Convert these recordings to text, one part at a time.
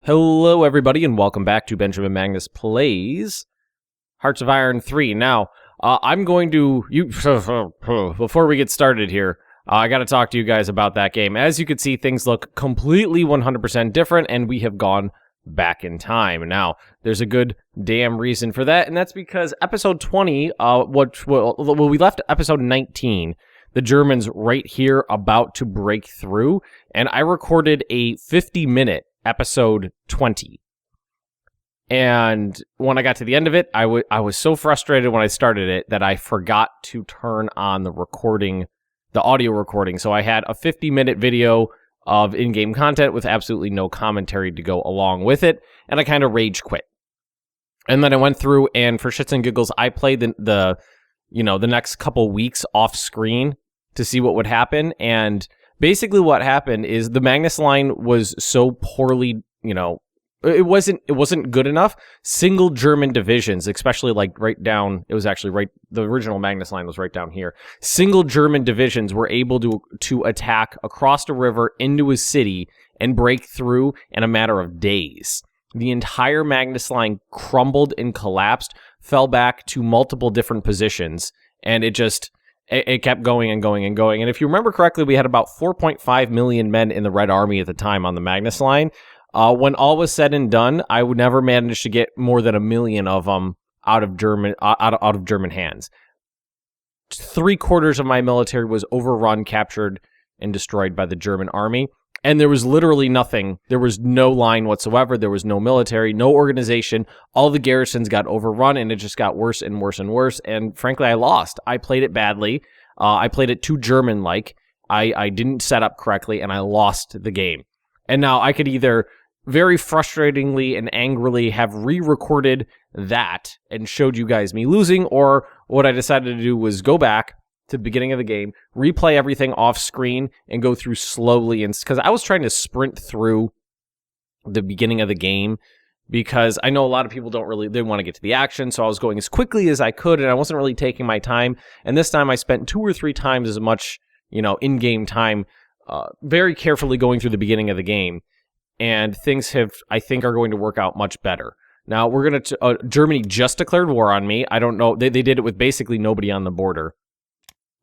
Hello, everybody, and welcome back to Benjamin Magnus Plays Hearts of Iron 3. Now, I'm going to... before we get started here, I got to talk to you guys about that game. As you can see, things look completely 100% different, and we have gone back in time. Now, there's a good damn reason for that, and that's because episode 20, we left episode 19, the Germans right here about to break through, and I recorded a 50-minute episode 20. And when I got to the end of it, I was so frustrated when I started it that I forgot to turn on the audio recording. So I had a 50-minute video of in-game content with absolutely no commentary to go along with it, and I kind of rage quit. And then I went through, and for shits and giggles, I played the next couple weeks off screen to see what would happen. And basically what happened is the Magnus line was so poorly, it wasn't good enough. Single German divisions, especially like right down, it was actually right, the original Magnus line was right down here. Single German divisions were able to attack across the river into a city and break through in a matter of days. The entire Magnus line crumbled and collapsed, fell back to multiple different positions, and it kept going and going and going. And if you remember correctly, we had about 4.5 million men in the Red Army at the time on the Magnus line. When all was said and done, I would never manage to get more than 1 million of them out of German hands. 3/4 of my military was overrun, captured, and destroyed by the German army. And there was literally nothing. There was no line whatsoever. There was no military, no organization. All the garrisons got overrun, and it just got worse and worse and worse. And frankly, I lost. I played it badly. I played it too German-like. I didn't set up correctly, and I lost the game. And now I could either very frustratingly and angrily have re-recorded that and showed you guys me losing, or what I decided to do was go back to the beginning of the game, replay everything off screen, and go through slowly. And because I was trying to sprint through the beginning of the game, because I know a lot of people they want to get to the action, so I was going as quickly as I could, and I wasn't really taking my time. And this time I spent 2 or 3 times as much, in-game time, very carefully going through the beginning of the game. And things I think, are going to work out much better. Now, we're going to... Germany just declared war on me. I don't know. They did it with basically nobody on the border.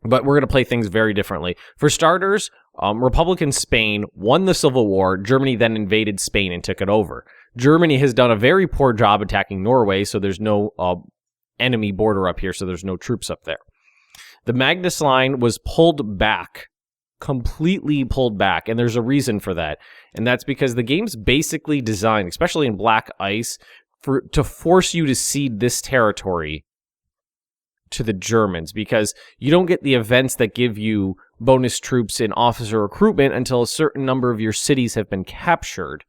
But we're going to play things very differently. For starters, Republican Spain won the Civil War. Germany then invaded Spain and took it over. Germany has done a very poor job attacking Norway, so there's no enemy border up here, so there's no troops up there. The Magnus line was pulled back, completely pulled back, and there's a reason for that. And that's because the game's basically designed, especially in BlackICE, to force you to cede this territory to the Germans, because you don't get the events that give you bonus troops in officer recruitment until a certain number of your cities have been captured.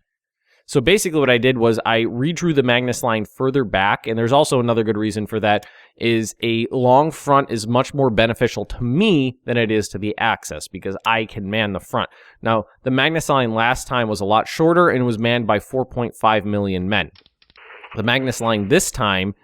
So basically what I did was I redrew the Magnus line further back, and there's also another good reason for that, is a long front is much more beneficial to me than it is to the Axis, because I can man the front. Now, the Magnus line last time was a lot shorter and was manned by 4.5 million men. The Magnus line this time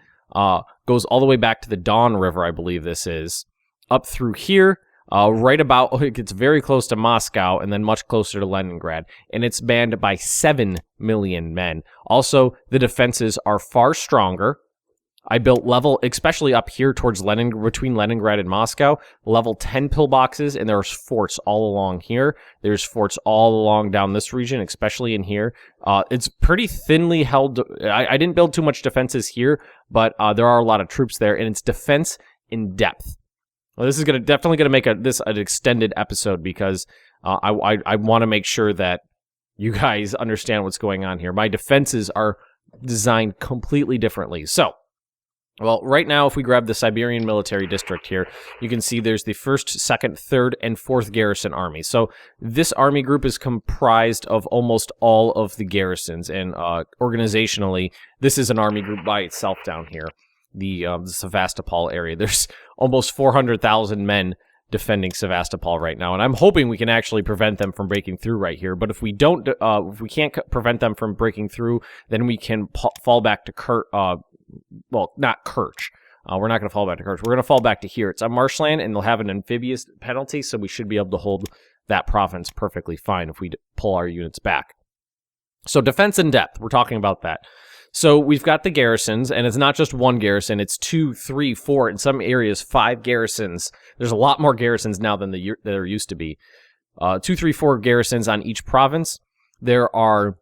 goes all the way back to the Don River, I believe this is, up through here, it gets very close to Moscow, and then much closer to Leningrad, and it's manned by 7 million men. Also, the defenses are far stronger. I built especially up here towards between Leningrad and Moscow, level 10 pillboxes, and there's forts all along here. There's forts all along down this region, especially in here. It's pretty thinly held. I didn't build too much defenses here, but there are a lot of troops there, and it's defense in depth. Well, this is definitely going to make this an extended episode, because I want to make sure that you guys understand what's going on here. My defenses are designed completely differently. So, well, right now, if we grab the Siberian Military District here, you can see there's the 1st, 2nd, 3rd, and 4th Garrison Army. So this army group is comprised of almost all of the garrisons, and organizationally, this is an army group by itself down here, the Sevastopol area. There's almost 400,000 men defending Sevastopol right now, and I'm hoping we can actually prevent them from breaking through right here. But if we don't, if we can't prevent them from breaking through, then we can fall back to not Kerch. We're not going to fall back to Kerch. We're going to fall back to here. It's a marshland, and they'll have an amphibious penalty, so we should be able to hold that province perfectly fine if we pull our units back. So defense in depth, we're talking about that. So we've got the garrisons, and it's not just one garrison, it's 2, 3, 4, in some areas 5 garrisons. There's a lot more garrisons now than there used to be. 2, 3, 4 garrisons on each province. There are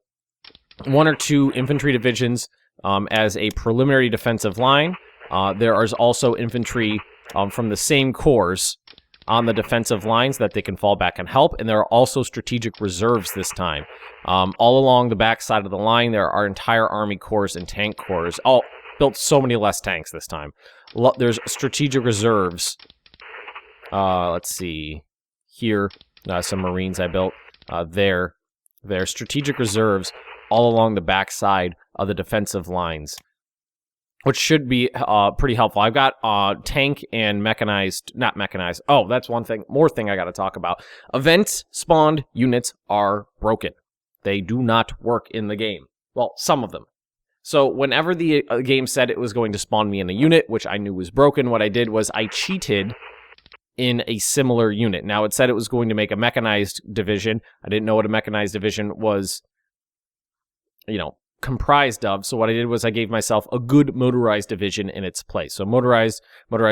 1 or 2 infantry divisions as a preliminary defensive line. There is also infantry from the same corps on the defensive lines that they can fall back and help, and there are also strategic reserves this time. All along the back side of the line, there are entire army corps and tank corps. All built so many less tanks this time. There's strategic reserves. Let's see. Here, some Marines I built. There. Strategic reserves all along the back side of the defensive lines, which should be pretty helpful. I've got tank and mechanized, not mechanized. Oh, that's one thing, more thing I got to talk about. Event-spawned units are broken. They do not work in the game. Well, some of them. So whenever the game said it was going to spawn me in a unit, which I knew was broken, what I did was I cheated in a similar unit. Now, it said it was going to make a mechanized division. I didn't know what a mechanized division was, comprised of. So what I did was I gave myself a good motorized division in its place. So motorized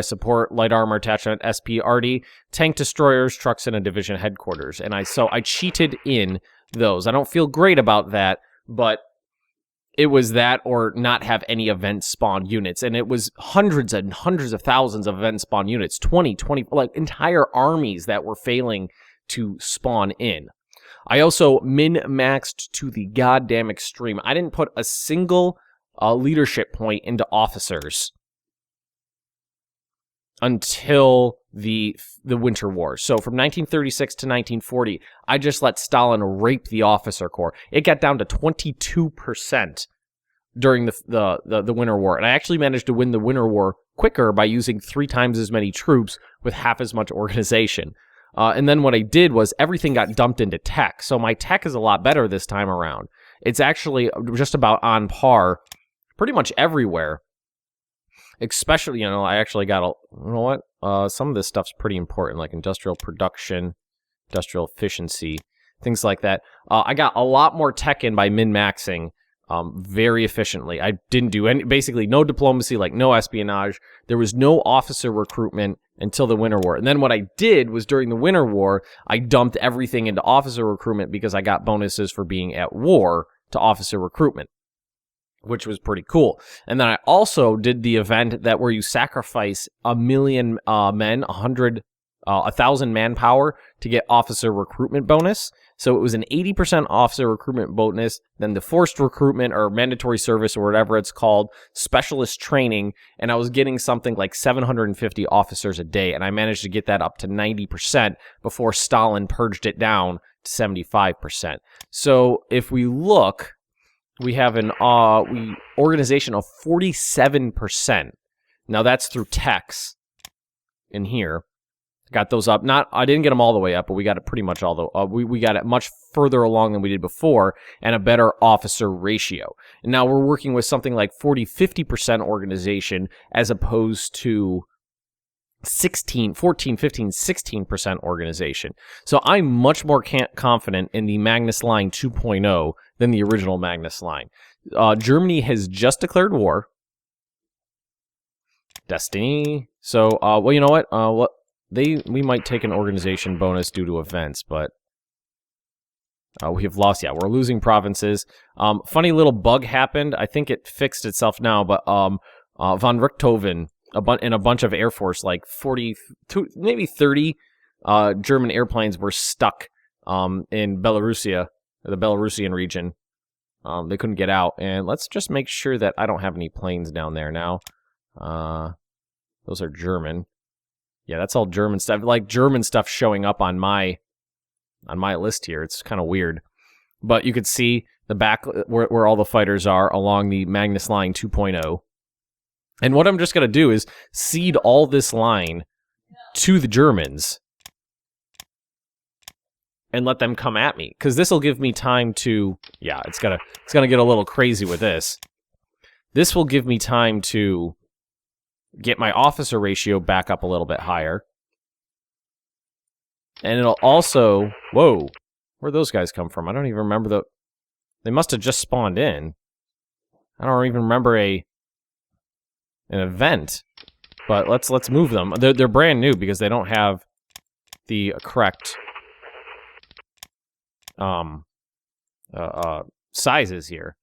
support, light armor attachment, SPRD, tank destroyers, trucks, and a division headquarters. And I cheated in those. I don't feel great about that, but it was that or not have any event spawn units. And it was hundreds and hundreds of thousands of event spawn units, 20, like entire armies that were failing to spawn in. I also min-maxed to the goddamn extreme. I didn't put a single leadership point into officers until the Winter War. So from 1936 to 1940, I just let Stalin rape the officer corps. It got down to 22% during the Winter War. And I actually managed to win the Winter War quicker by using 3 times as many troops with half as much organization. And then what I did was everything got dumped into tech. So my tech is a lot better this time around. It's actually just about on par pretty much everywhere. Especially, I actually got some of this stuff's pretty important, like industrial production, industrial efficiency, things like that. I got a lot more tech in by min-maxing very efficiently. I didn't do basically no diplomacy, like no espionage. There was no officer recruitment until the Winter War. And then what I did was during the Winter War, I dumped everything into officer recruitment because I got bonuses for being at war to officer recruitment, which was pretty cool. And then I also did the event where you sacrifice 1,000,000 men, 1,000 manpower to get officer recruitment bonus. So it was an 80% officer recruitment bonus, then the forced recruitment or mandatory service or whatever it's called, specialist training, and I was getting something like 750 officers a day, and I managed to get that up to 90% before Stalin purged it down to 75%. So if we look, we have an organization of 47%. Now that's through techs in here. Got those up. I didn't get them all the way up, but we got it pretty much we got it much further along than we did before, and a better officer ratio. And now we're working with something like 40-50% organization as opposed to 14, 15, 16% organization. So I'm much more confident in the Magnus line 2.0 than the original Magnus line. Germany has just declared war. Destiny. So, well, you know what? We might take an organization bonus due to events, but we have lost. Yeah, we're losing provinces. Funny little bug happened. I think it fixed itself now, but von Richthofen and a bunch of Air Force, like 42, maybe 30 German airplanes were stuck in Belarusia, the Belarusian region. They couldn't get out. And let's just make sure that I don't have any planes down there now. Those are German. Yeah, that's all German stuff. Like German stuff showing up on my list here. It's kind of weird. But you could see the back where all the fighters are along the Magnus line 2.0. And what I'm just going to do is cede all this line to the Germans and let them come at me, because this will give me time to, yeah, it's gonna get a little crazy with this. This will give me time to get my officer ratio back up a little bit higher. And it'll also, whoa, where'd those guys come from? I don't even remember They must have just spawned in. I don't even remember an event. But let's move them. They're brand new because they don't have the correct sizes here.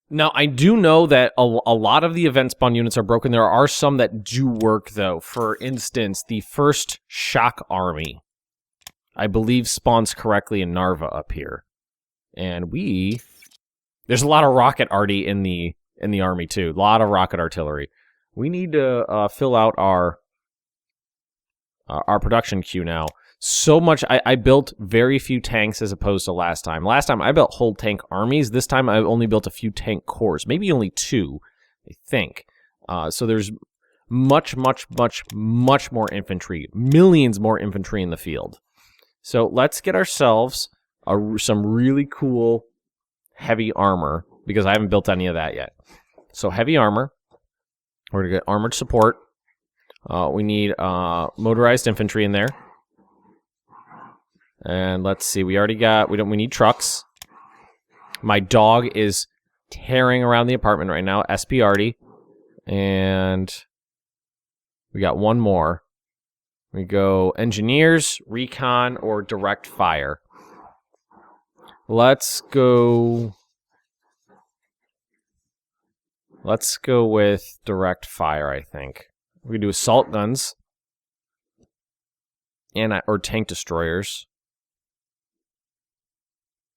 Now, I do know that a lot of the event spawn units are broken. There are some that do work, though. For instance, the first Shock Army, I believe, spawns correctly in Narva up here. And there's a lot of rocket arty in the army, too. A lot of rocket artillery. We need to fill out our production queue now. So much. I built very few tanks as opposed to last time. Last time I built whole tank armies. This time I only built a few tank corps. Maybe only 2, I think. So there's much more infantry. Millions more infantry in the field. So let's get ourselves some really cool heavy armor, because I haven't built any of that yet. So heavy armor. We're going to get armored support. We need motorized infantry in there. And let's see, we need trucks. My dog is tearing around the apartment right now, SP Arty. And we got one more. We go engineers, recon, or direct fire. Let's go with direct fire, I think. We can do assault guns or tank destroyers.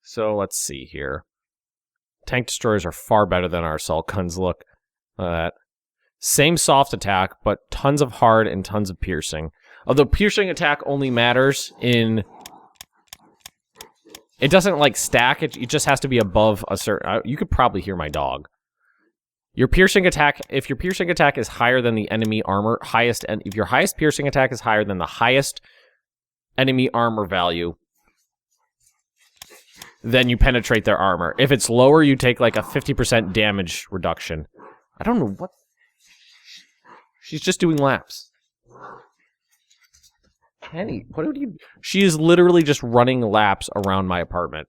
So let's see here. Tank destroyers are far better than our assault guns. Look at that. Same soft attack, but tons of hard and tons of piercing. Although piercing attack only matters in... It doesn't, like, stack. It just has to be above a certain... You could probably hear my dog. Your piercing attack... If your piercing attack is higher than the enemy armor... If your highest piercing attack is higher than the highest enemy armor value... then you penetrate their armor. If it's lower, you take like a 50% damage reduction. I don't know what... She's just doing laps. Penny, what do you... She is literally just running laps around my apartment.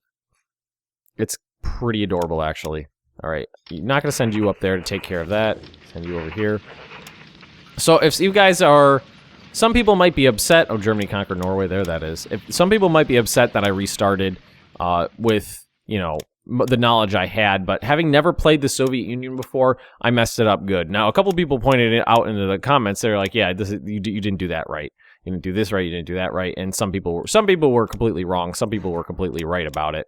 It's pretty adorable, actually. All right, not going to send you up there to take care of that. Send you over here. So if you guys are... Some people might be upset... Oh, Germany conquered Norway. There that is. Some people might be upset that I restarted... with, you know, the knowledge I had, but having never played the Soviet Union before, I messed it up good. Now, a couple people pointed it out into the comments. They're like, yeah, you didn't do that right. You didn't do this right, you didn't do that right, and some people were completely wrong, some people were completely right about it.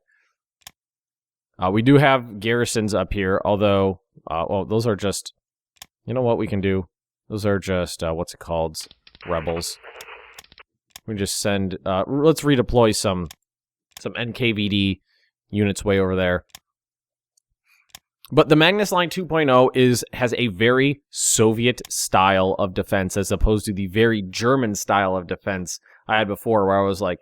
We do have garrisons up here, although, well, those are just, you know what we can do? Those are just, what's it called? Rebels. We just send, let's redeploy some NKVD units way over there. But the Magnus Line 2.0 has a very Soviet style of defense as opposed to the very German style of defense I had before, where I was like,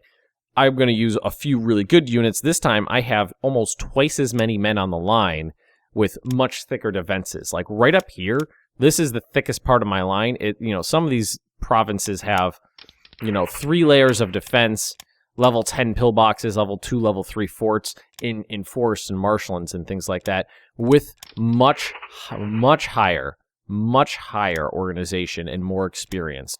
I'm going to use a few really good units. This time I have almost twice as many men on the line with much thicker defenses. Like right up here, this is the thickest part of my line. Some of these provinces have, 3 layers of defense, level 10 pillboxes, level 2, level 3 forts in forests and marshlands and things like that, with much higher organization and more experience.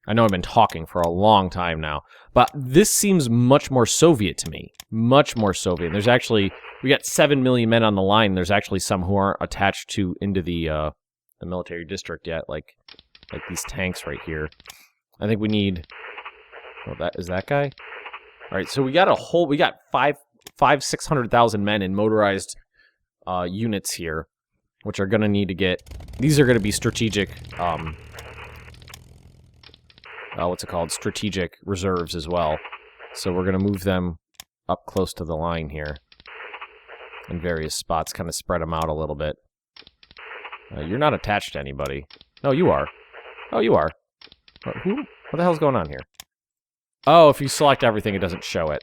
I know I've been talking for a long time now, but this seems much more Soviet to me. Much more Soviet. There's actually, we got 7 million men on the line. There's actually some who aren't attached into the military district yet, like these tanks right here. I think we need, that is that guy? All right, so we got 600,000 men in motorized units here, which are going to need to get, these are going to be strategic, strategic reserves as well. So we're going to move them up close to the line here in various spots, kind of spread them out a little bit. You're not attached to anybody. No, you are. Oh, you are. What the hell's going on here? Oh, if you select everything, it doesn't show it.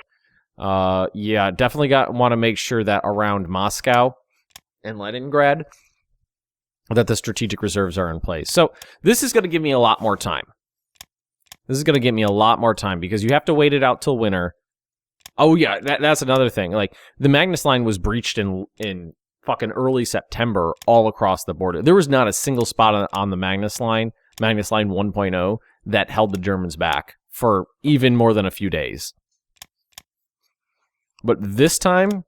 Yeah, definitely want to make sure that around Moscow and Leningrad, that the strategic reserves are in place. So this is going to give me a lot more time. This is going to get me a lot more time because you have to wait it out till winter. Oh, yeah, that's another thing. Like, the Magnus line was breached in fucking early September all across the border. There was not a single spot on the Magnus line 1.0, that held the Germans back for even more than a few days. But this time,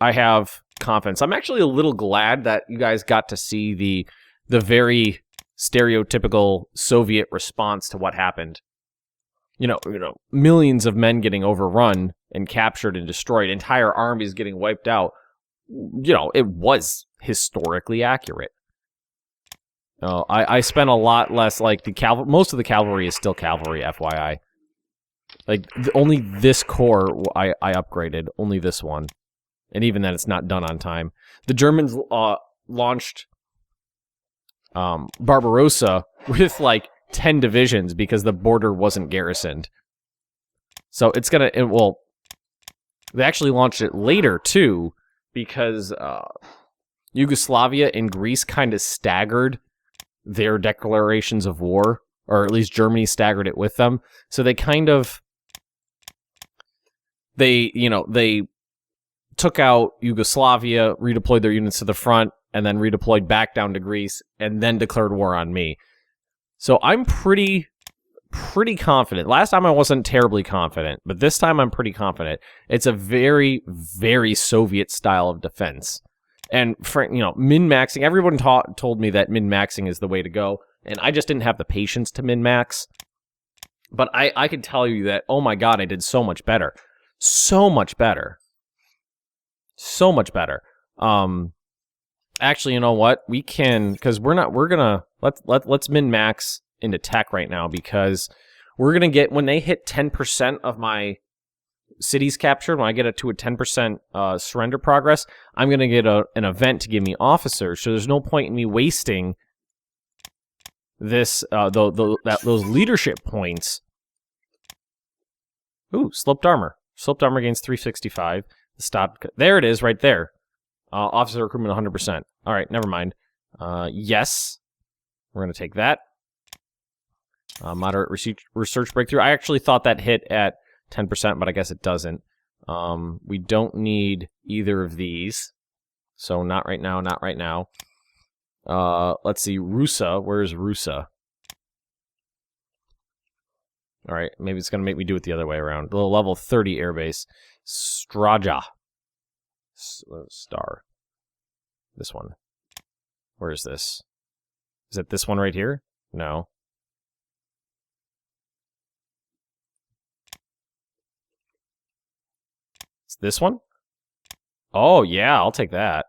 I have confidence. I'm actually a little glad that you guys got to see the very stereotypical Soviet response to what happened. You know, millions of men getting overrun and captured and destroyed, entire armies getting wiped out. You know, it was historically accurate. I spent a lot less, like, most of the cavalry is still cavalry, FYI. Like, only this corps I upgraded, only this one. And even then, it's not done on time. The Germans launched Barbarossa with, like, 10 divisions because the border wasn't garrisoned. So it's gonna, they actually launched it later, too, because Yugoslavia and Greece kind of staggered their declarations of war, or at least Germany staggered it with them. So they kind of, they took out Yugoslavia, redeployed their units to the front, and then redeployed back down to Greece, and then declared war on me. So I'm pretty confident. Last time I wasn't terribly confident, but this time I'm pretty confident. It's a very, very Soviet style of defense. And, min-maxing, everyone told me that min-maxing is the way to go, and I just didn't have the patience to min-max. But I could tell you that, oh my god, I did so much better. So much better. So much better. Actually, you know what? We can, because let's min-max into tech right now, because we're gonna get, when they hit 10% of my cities captured, when I get it to a 10% surrender progress, I'm gonna get an event to give me officers. So there's no point in me wasting this those leadership points. Ooh, sloped armor. Sloped armor gains 365. Stop. There it is, right there. Officer recruitment 100%. All right, never mind. Yes, we're gonna take that. Moderate research breakthrough. I actually thought that hit at 10%, but I guess it doesn't. We don't need either of these. So not right now, not right now. Let's see, Rusa. Where's Rusa? All right, maybe it's going to make me do it the other way around. The level 30 airbase. Straja. Star. This one. Where is this? Is it this one right here? No. It's this one? Oh, yeah, I'll take that.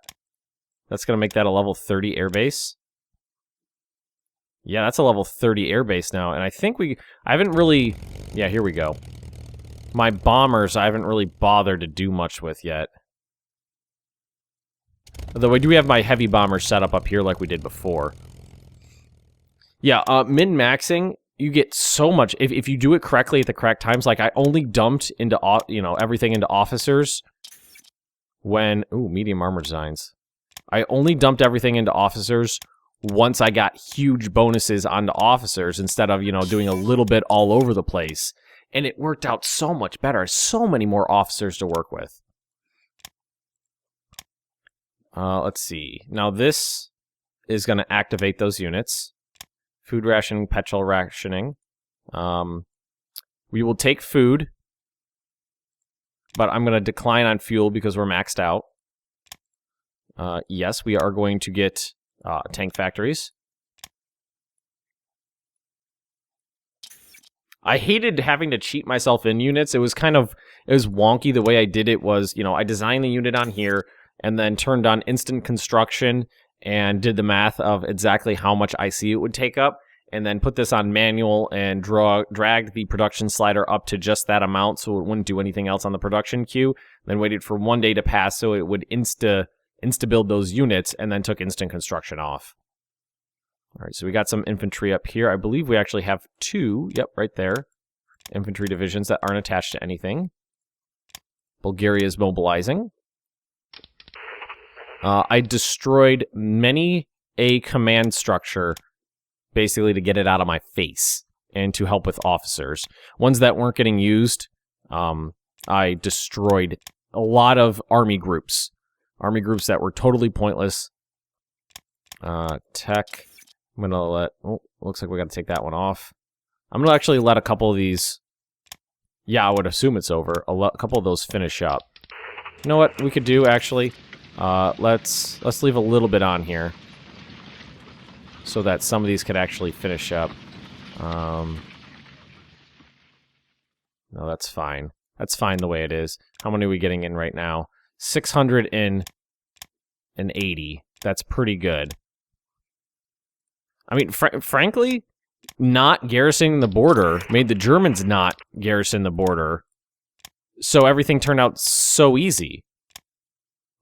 That's going to make that a level 30 airbase. Yeah, that's a level 30 airbase now. And I think I haven't really... Yeah, here we go. My bombers, I haven't really bothered to do much with yet. Although I do have my heavy bombers set up here like we did before. Yeah, min-maxing, you get so much. If you do it correctly at the correct times, like I only dumped into, everything into officers when... Ooh, medium armor designs. I only dumped everything into officers once I got huge bonuses onto officers instead of, doing a little bit all over the place. And it worked out so much better. So many more officers to work with. Let's see. Now this is going to activate those units. Food rationing, petrol rationing. We will take food, but I'm going to decline on fuel because we're maxed out. Yes, we are going to get tank factories. I hated having to cheat myself in units. It was wonky. The way I did it was, I designed the unit on here and then turned on instant construction and did the math of exactly how much IC it would take up, and then put this on manual and dragged the production slider up to just that amount so it wouldn't do anything else on the production queue, then waited for 1 day to pass so it would insta-build those units, and then took instant construction off. All right, so we got some infantry up here. I believe we actually have 2, yep, right there, infantry divisions that aren't attached to anything. Bulgaria is mobilizing. I destroyed many a command structure, basically to get it out of my face. and to help with officers. Ones that weren't getting used, I destroyed a lot of army groups. Army groups that were totally pointless. Tech. I'm going to let... Oh, looks like we got to take that one off. I'm going to actually let a couple of these... Yeah, I would assume it's over. A couple of those finish up. You know what we could do, actually? Let's leave a little bit on here. So that some of these could actually finish up. No, that's fine. That's fine the way it is. How many are we getting in right now? 680. That's pretty good. I mean, frankly, not garrisoning the border made the Germans not garrison the border. So everything turned out so easy.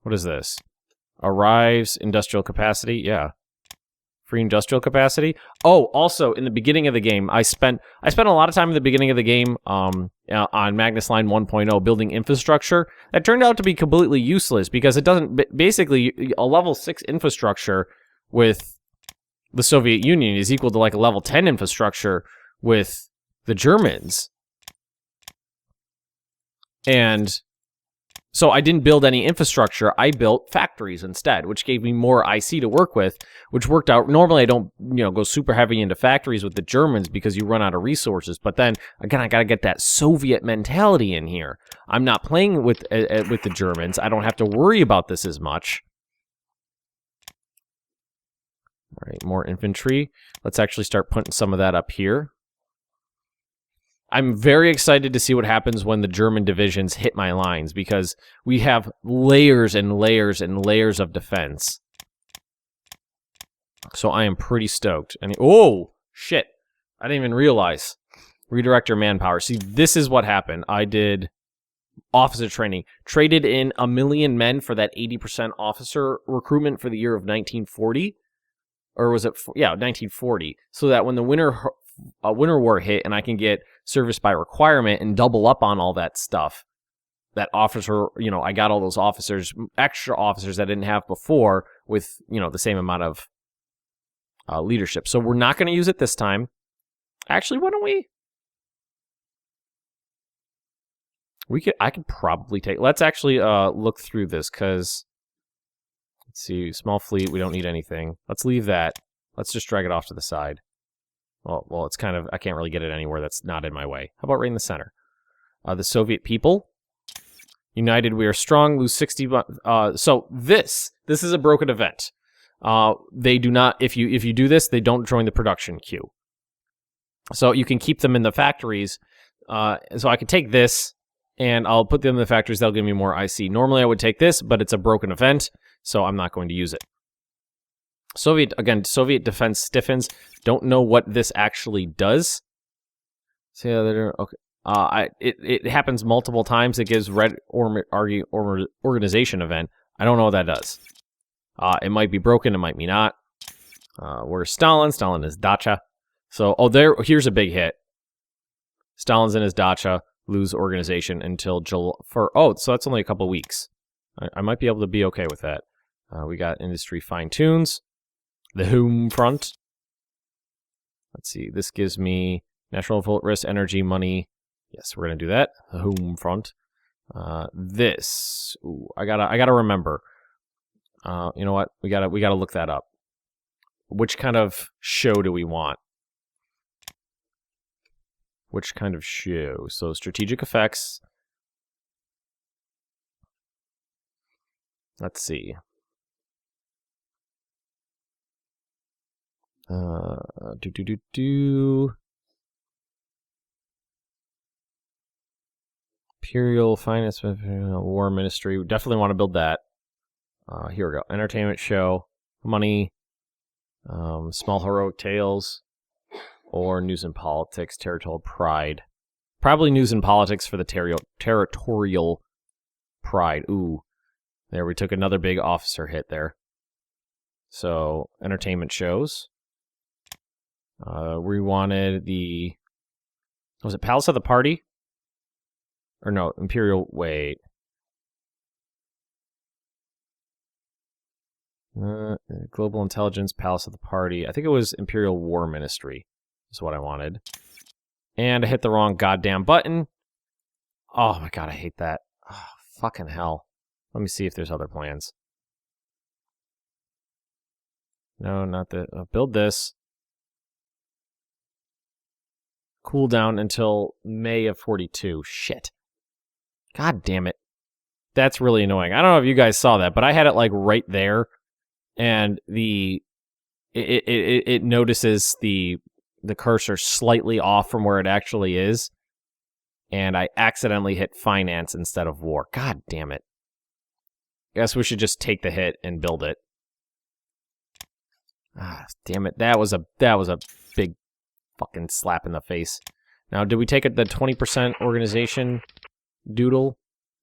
What is this? Arrives industrial capacity? Yeah. Free industrial capacity. Oh, also in the beginning of the game, I spent a lot of time in the beginning of the game on Magnus Line 1.0 building infrastructure. That turned out to be completely useless because it doesn't basically a level 6 infrastructure with the Soviet Union is equal to like a level 10 infrastructure with the Germans. And so I didn't build any infrastructure. I built factories instead, which gave me more IC to work with, which worked out. Normally, I don't, go super heavy into factories with the Germans because you run out of resources. But then again, I got to get that Soviet mentality in here. I'm not playing with the Germans. I don't have to worry about this as much. All right, more infantry. Let's actually start putting some of that up here. I'm very excited to see what happens when the German divisions hit my lines, because we have layers and layers and layers of defense. So I am pretty stoked. And oh, shit. I didn't even realize. Redirector manpower. See, this is what happened. I did officer training. Traded in 1 million men for that 80% officer recruitment for the year of 1940. Or was it? Yeah, 1940. So that when the Winter War hit and I can get service by requirement and double up on all that stuff, that officer, I got all those officers, extra officers that I didn't have before with, the same amount of leadership. So we're not going to use it this time. Actually, why don't we? I could probably take, let's actually look through this because, let's see, small fleet, we don't need anything. Let's leave that. Let's just drag it off to the side. Well, it's kind of, I can't really get it anywhere that's not in my way. How about right in the center? The Soviet people. United, we are strong, lose 60... so this is a broken event. They do not, if you do this, they don't join the production queue. So you can keep them in the factories. So I could take this, and I'll put them in the factories. That'll give me more IC. Normally I would take this, but it's a broken event, so I'm not going to use it. Soviet defense stiffens. Don't know what this actually does. See how they're okay. It happens multiple times. It gives red organization event. I don't know what that does. It might be broken. It might be not. Where's Stalin? Stalin is dacha. So here's a big hit. Stalin's in his dacha. Lose organization until July. So that's only a couple weeks. I might be able to be okay with that. We got industry fine tunes. The home front. Let's see. This gives me national volt risk, energy, money. Yes, we're gonna do that. The home front. This. Ooh, I gotta remember. You know what? We gotta look that up. Which kind of show do we want? Which kind of show? So strategic effects. Let's see. Imperial Finance War Ministry. We definitely want to build that. Here we go. Entertainment show. Money. Small heroic tales. Or news and politics. Territorial pride. Probably news and politics for the territorial pride. Ooh. There, we took another big officer hit there. So, entertainment shows. We wanted the... Was it Palace of the Party? Or no, Imperial... Wait. Global Intelligence, Palace of the Party. I think it was Imperial War Ministry is what I wanted. And I hit the wrong goddamn button. Oh my god, I hate that. Oh, fucking hell. Let me see if there's other plans. No, not that. Build this. Cool down until May of 42. Shit. God damn it. That's really annoying. I don't know if you guys saw that, but I had it like right there, and it notices the cursor slightly off from where it actually is, and I accidentally hit finance instead of war. God damn it. Guess we should just take the hit and build it. Ah, damn it. That was a big fucking slap in the face. Now, did we take the 20% organization doodle?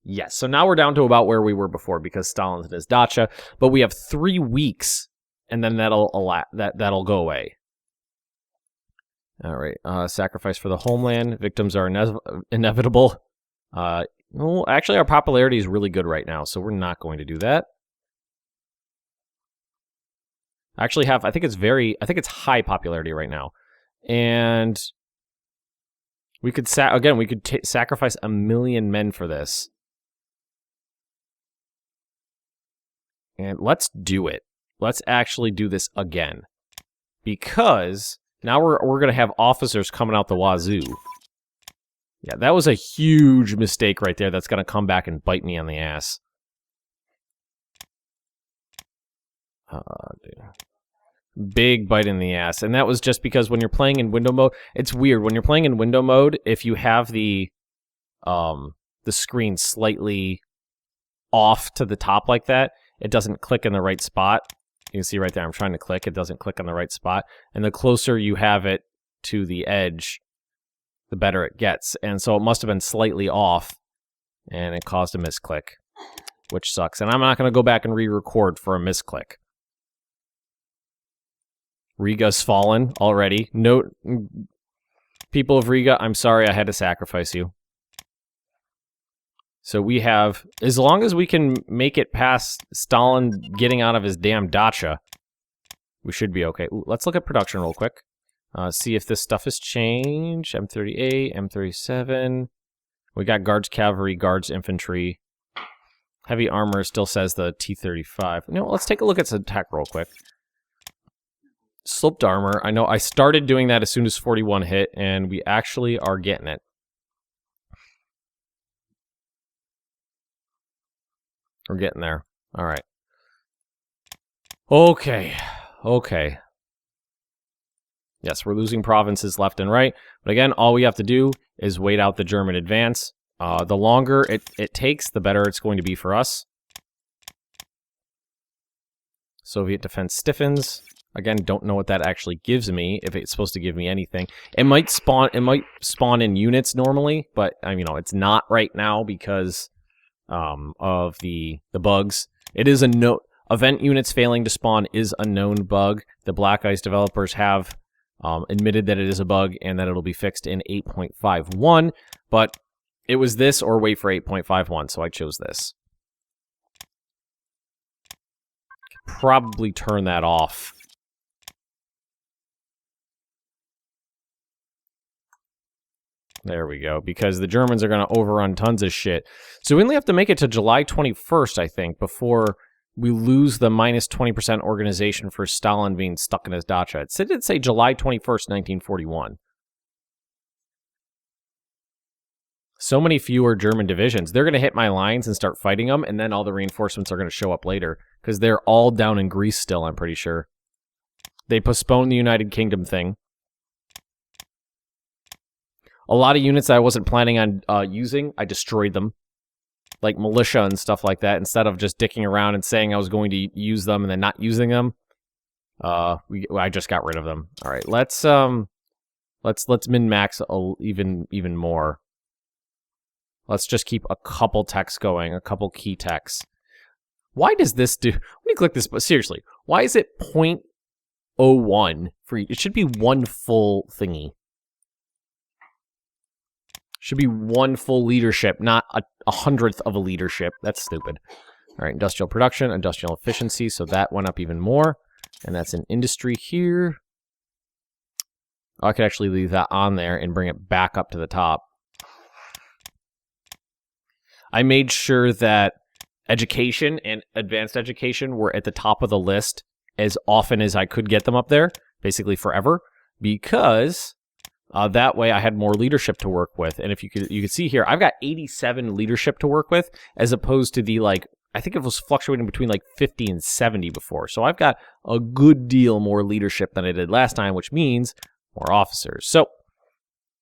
Yes. So now we're down to about where we were before because Stalin's in his dacha, but we have 3 weeks, and then that'll go away. All right. Sacrifice for the homeland. Victims are inevitable. Well, actually, our popularity is really good right now, so we're not going to do that. I actually have, I think it's high popularity right now. And we could, we could sacrifice 1 million men for this. And let's do it. Let's actually do this again. Because now we're going to have officers coming out the wazoo. Yeah, that was a huge mistake right there that's going to come back and bite me on the ass. Dude. Big bite in the ass. And that was just because when you're playing in window mode, it's weird. When you're playing in window mode, if you have the screen slightly off to the top like that, it doesn't click in the right spot. You can see right there, I'm trying to click. It doesn't click on the right spot. And the closer you have it to the edge, the better it gets. And so it must have been slightly off, and it caused a misclick, which sucks. And I'm not going to go back and re-record for a misclick. Riga's fallen already. Note, people of Riga, I'm sorry I had to sacrifice you. So we have, as long as we can make it past Stalin getting out of his damn dacha, we should be okay. Ooh, let's look at production real quick. See if this stuff has changed. M38, M37. We got guards cavalry, guards infantry. Heavy armor still says the T-35. You know, let's take a look at some tech real quick. Sloped armor. I know I started doing that as soon as 41 hit, and we actually are getting it. We're getting there. All right. Okay. Okay. Yes, we're losing provinces left and right. But again, all we have to do is wait out the German advance. The longer it takes, the better it's going to be for us. Soviet defense stiffens. Again, don't know what that actually gives me, if it's supposed to give me anything. It might spawn in units normally, but you know, it's not right now because of the bugs. It is a event units failing to spawn is a known bug. The BlackICE developers have admitted that it is a bug and that it'll be fixed in 8.51, but it was this or wait for 8.51, so I chose this. Probably turn that off. There we go, because the Germans are going to overrun tons of shit. So we only have to make it to July 21st, I think, before we lose the minus 20% organization for Stalin being stuck in his dacha. It did say July 21st, 1941. So many fewer German divisions. They're going to hit my lines and start fighting them, and then all the reinforcements are going to show up later, because they're all down in Greece still, I'm pretty sure. They postponed the United Kingdom thing. A lot of units that I wasn't planning on using, I destroyed them. Like militia and stuff like that. Instead of just dicking around and saying I was going to use them and then not using them, I just got rid of them. All right, let's min-max even more. Let's just keep a couple techs going, a couple key techs. Why does this do? Let me click this, but seriously, why is it 0.01 for each? It should be one full thingy. Should be one full leadership, not a 100th of a leadership. That's stupid. All right, industrial production, industrial efficiency, so that went up even more. And that's in industry here. I could actually leave that on there and bring it back up to the top. I made sure that education and advanced education were at the top of the list as often as I could get them up there, basically forever, because that way I had more leadership to work with. And if you could see here, I've got 87 leadership to work with, as opposed to the, like, I think it was fluctuating between like 50 and 70 before. So I've got a good deal more leadership than I did last time, which means more officers. So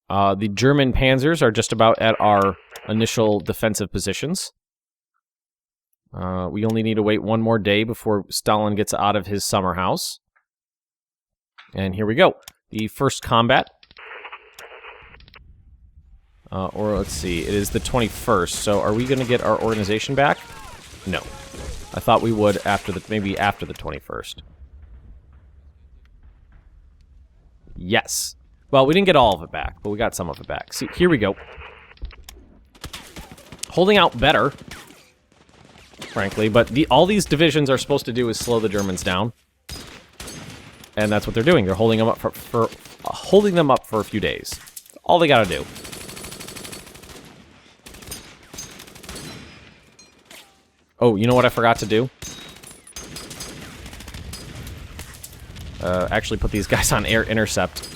the German panzers are just about at our initial defensive positions. We only need to wait one more day before Stalin gets out of his summer house. And here we go. The first combat. Or let's see, it is the 21st. So are we going to get our organization back? No. I thought we would maybe after the 21st. Yes. Well, we didn't get all of it back, but we got some of it back. See, here we go. Holding out better, frankly, but all these divisions are supposed to do is slow the Germans down. And that's what they're doing. They're holding them up for holding them up for a few days. All they got to do. Oh, you know what I forgot to do? Actually put these guys on air intercept.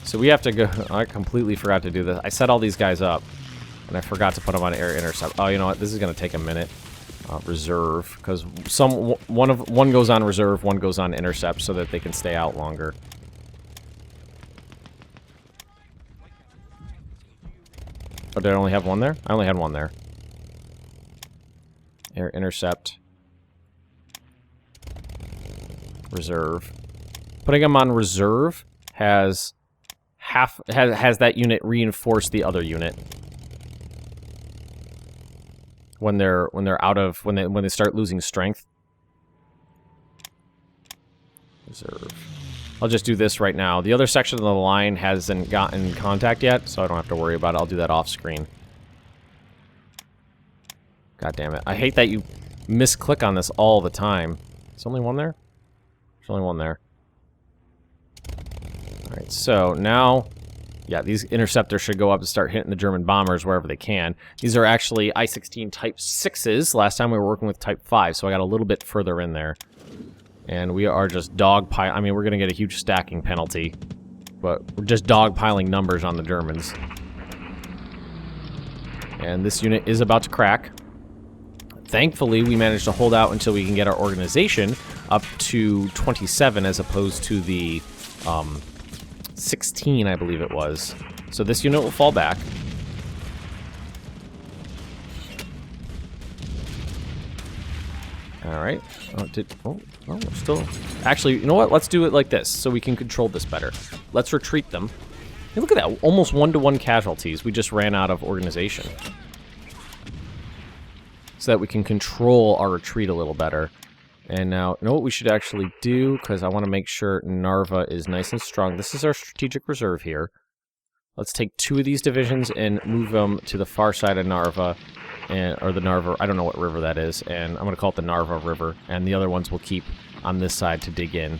So we have to go... I completely forgot to do this. I set all these guys up, and I forgot to put them on air intercept. Oh, you know what? This is going to take a minute. Reserve, because one goes on reserve, one goes on intercept, so that they can stay out longer. Oh, did I only have one there? I only had one there. Air intercept. Reserve. Putting them on reserve has that unit reinforce the other unit when they start losing strength. Reserve. I'll just do this right now. The other section of the line hasn't gotten contact yet, so I don't have to worry about it. I'll do that off screen. God damn it. I hate that you misclick on this all the time. Is there only one there? There's only one there. Alright, so now... Yeah, these interceptors should go up and start hitting the German bombers wherever they can. These are actually I-16 Type 6s. Last time we were working with Type 5, so I got a little bit further in there. And we are just dogpiling... I mean, we're going to get a huge stacking penalty. But we're just dogpiling numbers on the Germans. And this unit is about to crack. Thankfully, we managed to hold out until we can get our organization up to 27 as opposed to the 16, I believe it was. So this unit will fall back. Alright. We're still... Actually, you know what? Let's do it like this so we can control this better. Let's retreat them. Hey, look at that. Almost one-to-one casualties. We just ran out of organization. So that we can control our retreat a little better. And now, you know what we should actually do? Because I want to make sure Narva is nice and strong. This is our strategic reserve here. Let's take 2 of these divisions and move them to the far side of Narva. Or the Narva, I don't know what river that is. And I'm going to call it the Narva River. And the other ones we'll keep on this side to dig in.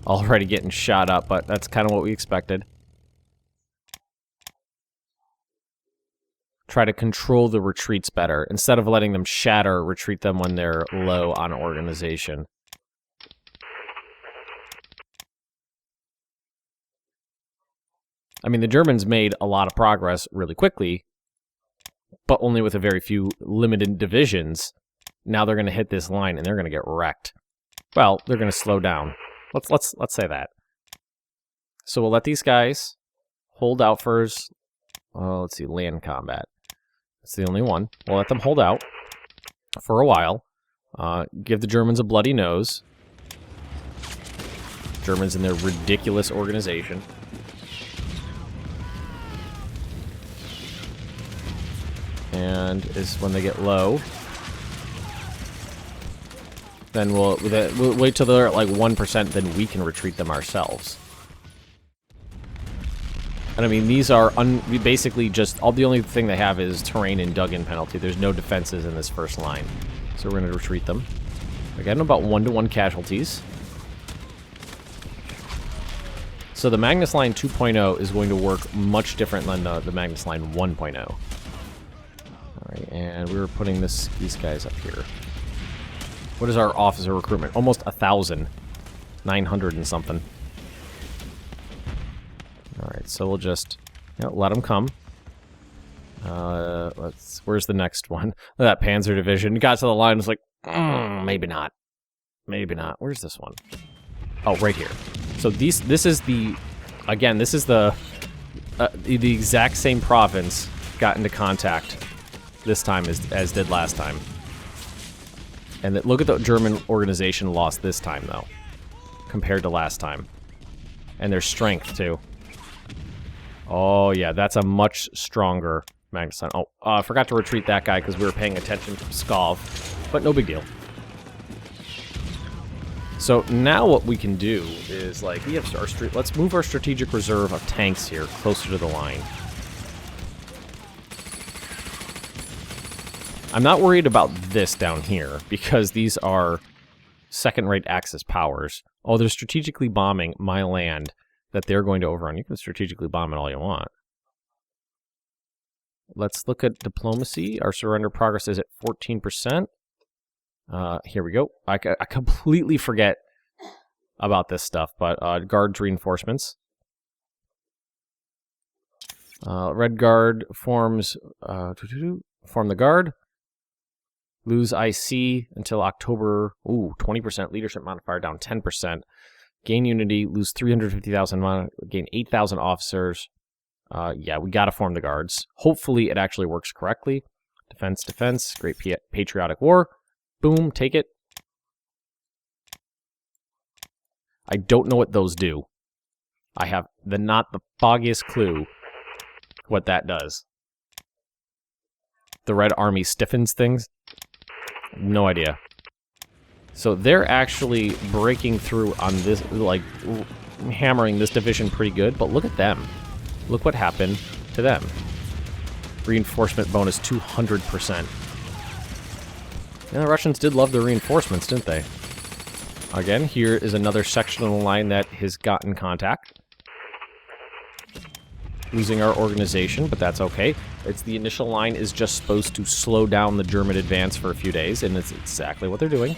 Already getting shot up, but that's kind of what we expected. Try to control the retreats better. Instead of letting them shatter, retreat them when they're low on organization. I mean, the Germans made a lot of progress really quickly, but only with a very few limited divisions. Now they're going to hit this line and they're going to get wrecked. Well, they're going to slow down. Let's say that. So we'll let these guys hold out for, let's see, land combat. That's the only one. We'll let them hold out for a while. Give the Germans a bloody nose. Germans in their ridiculous organization. And is when they get low. Then we'll wait till they're at like 1%, then we can retreat them ourselves. And I mean, these are basically just the only thing they have is terrain and dug-in penalty. There's no defenses in this first line. So we're going to retreat them. Again, about 1-to-1 casualties. So the Magnus Line 2.0 is going to work much different than the Magnus Line 1.0. Alright, and we were putting these guys up here. What is our officer recruitment? Almost 1,000. 900 and something. Alright, so we'll just let them come. Where's the next one? That Panzer Division. Got to the line, was like, maybe not. Maybe not. Where's this one? Oh, right here. So this is the, again, this is the exact same province got into contact this time as did last time. And look at the German organization lost this time, though, compared to last time. And their strength, too. Oh, yeah, that's a much stronger Magnus Line. Oh, I forgot to retreat that guy because we were paying attention to Pskov, but no big deal. So now what we can do is, like, we have our let's move our strategic reserve of tanks here closer to the line. I'm not worried about this down here because these are second-rate Axis powers. Oh, they're strategically bombing my land that they're going to overrun. You can strategically bomb it all you want. Let's look at diplomacy. Our surrender progress is at 14%. Here we go. I completely forget about this stuff, but guards reinforcements. Red Guard forms form the guard. Lose IC until October. Ooh, 20% leadership modifier down 10%. Gain unity. Lose 350,000. Gain 8,000 officers. Yeah, we gotta form the guards. Hopefully it actually works correctly. Defense, defense. Great patriotic war. Boom, take it. I don't know what those do. I have not the foggiest clue what that does. The Red Army stiffens things. No idea. So they're actually breaking through on this, like, hammering this division pretty good, but look at them. Look what happened to them. Reinforcement bonus 200%. And the Russians did love the reinforcements, didn't they? Again, here is another section of the line that has gotten contact. Losing our organization, but that's okay. It's the initial line is just supposed to slow down the German advance for a few days, and it's exactly what they're doing.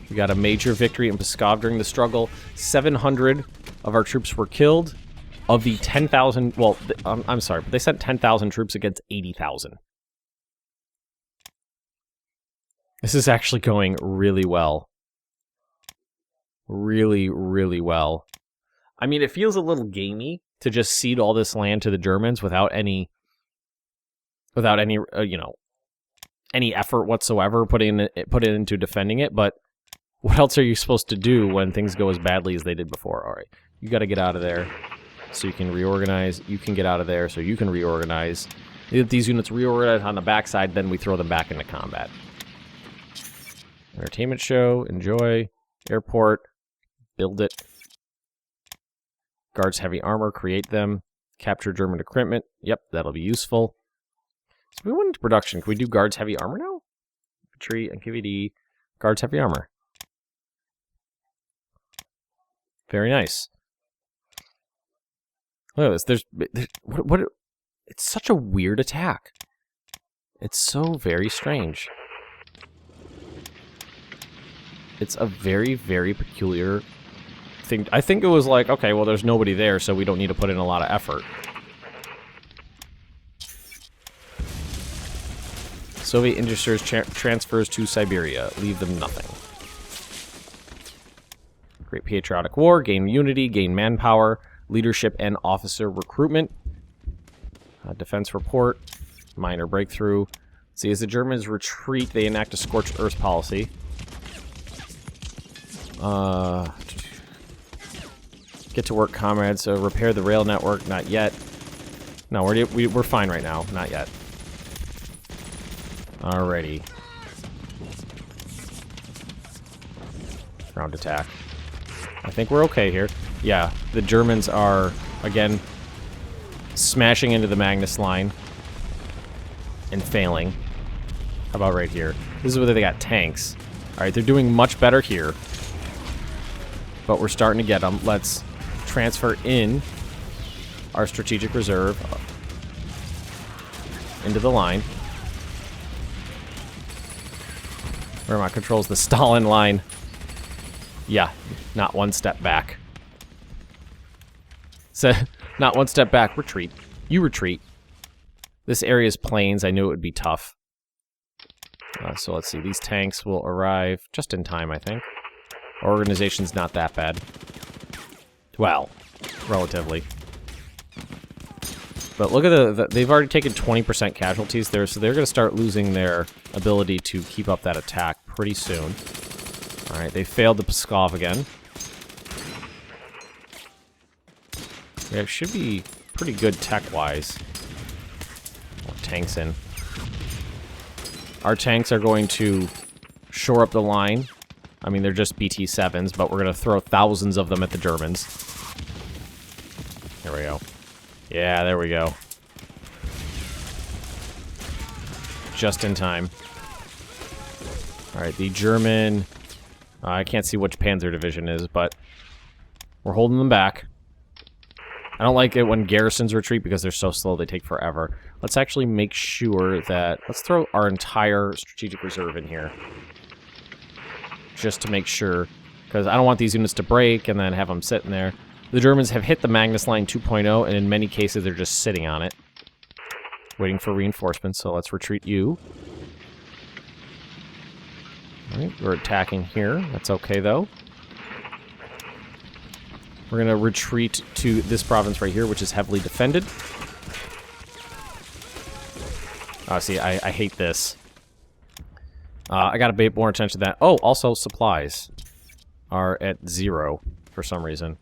We got a major victory in Pskov during the struggle. 700 of our troops were killed. Of the 10,000, well, I'm sorry, but they sent 10,000 troops against 80,000. This is actually going really well. Really, really well. I mean, it feels a little gamey to just cede all this land to the Germans without any, you know, any effort whatsoever put it into defending it. But what else are you supposed to do when things go as badly as they did before? All right, you got to get out of there so you can reorganize. You can get out of there so you can reorganize. If these units reorganize on the backside, then we throw them back into combat. Entertainment show, enjoy. Airport, build it. Guards heavy armor, create them. Capture German equipment. Yep, that'll be useful. So we went into production. Can we do guards heavy armor now? Infantry and KVD. Guards heavy armor. Very nice. Look at this. What? It's such a weird attack. It's so very strange. It's a very, very peculiar thing. I think it was like, okay, well, there's nobody there, so we don't need to put in a lot of effort. Soviet industries transfers to Siberia. Leave them nothing. Great patriotic war. Gain unity. Gain manpower. Leadership and officer recruitment. Defense report. Minor breakthrough. See, as the Germans retreat, they enact a scorched earth policy. Get to work, comrades. So repair the rail network. Not yet. No, we're fine right now. Not yet. Alrighty. Ground attack. I think we're okay here. Yeah, the Germans are, again, smashing into the Magnus line and failing. How about right here? This is where they got tanks. All right, they're doing much better here. But we're starting to get them. Let's transfer in our strategic reserve into the line. Marneman controls the Stalin line. Yeah, not one step back. So, not one step back. Retreat. You retreat. This area is plains. I knew it would be tough. So let's see. These tanks will arrive just in time, I think. Our organization's not that bad. Well, relatively. But look at they've already taken 20% casualties there, so they're going to start losing their ability to keep up that attack pretty soon. Alright, they failed the Pskov again. Yeah, it should be pretty good tech-wise. Tanks in. Our tanks are going to shore up the line. I mean, they're just BT-7s, but we're going to throw thousands of them at the Germans. There we go. Yeah, there we go. Just in time. Alright, the German... I can't see which Panzer Division is, but we're holding them back. I don't like it when garrisons retreat because they're so slow, they take forever. Let's actually make sure that... Let's throw our entire strategic reserve in here. Just to make sure, because I don't want these units to break and then have them sitting there. The Germans have hit the Magnus line 2.0, and in many cases they're just sitting on it. Waiting for reinforcements, so let's retreat you. Alright, we're attacking here. That's okay, though. We're going to retreat to this province right here, which is heavily defended. Oh, see, I hate this. I got to pay more attention to that. Oh, also supplies are at 0 for some reason.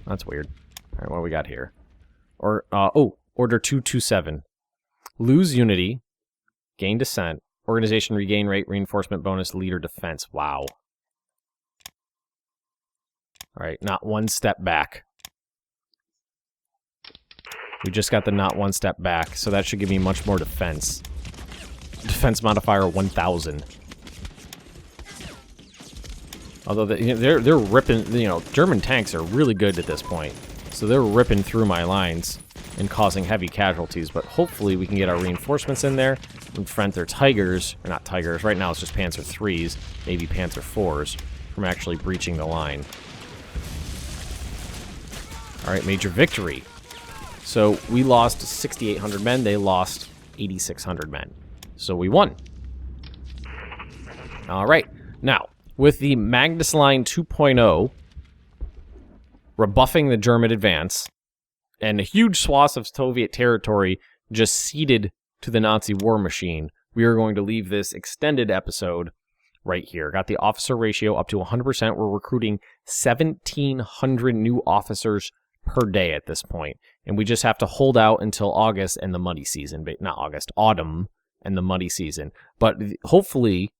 That's weird. All right, what do we got here? Or Order 227. Lose unity, gain descent, organization regain rate, reinforcement bonus, leader defense. Wow. All right, not one step back. We just got the not one step back, so that should give me much more defense. Defense modifier 1,000. Although they're ripping, German tanks are really good at this point, so they're ripping through my lines and causing heavy casualties. But hopefully we can get our reinforcements in there and prevent their Tigers, or not Tigers. Right now it's just Panzer IIIs, maybe Panzer IVs, from actually breaching the line. All right, major victory. So we lost 6,800 men. They lost 8,600 men. So we won. All right. Now, with the Magnus Line 2.0 rebuffing the German advance, and a huge swath of Soviet territory just ceded to the Nazi war machine, we are going to leave this extended episode right here. Got the officer ratio up to 100%. We're recruiting 1,700 new officers per day at this point. And we just have to hold out until August and the muddy season. But not August, autumn and the muddy season. But hopefully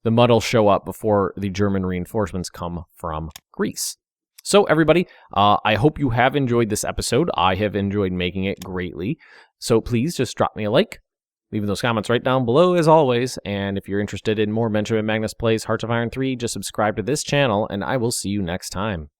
the mud will show up before the German reinforcements come from Greece. So everybody, I hope you have enjoyed this episode. I have enjoyed making it greatly. So please just drop me a like. Leave those comments right down below as always. And if you're interested in more Benjamin Magnus Plays Hearts of Iron 3, just subscribe to this channel and I will see you next time.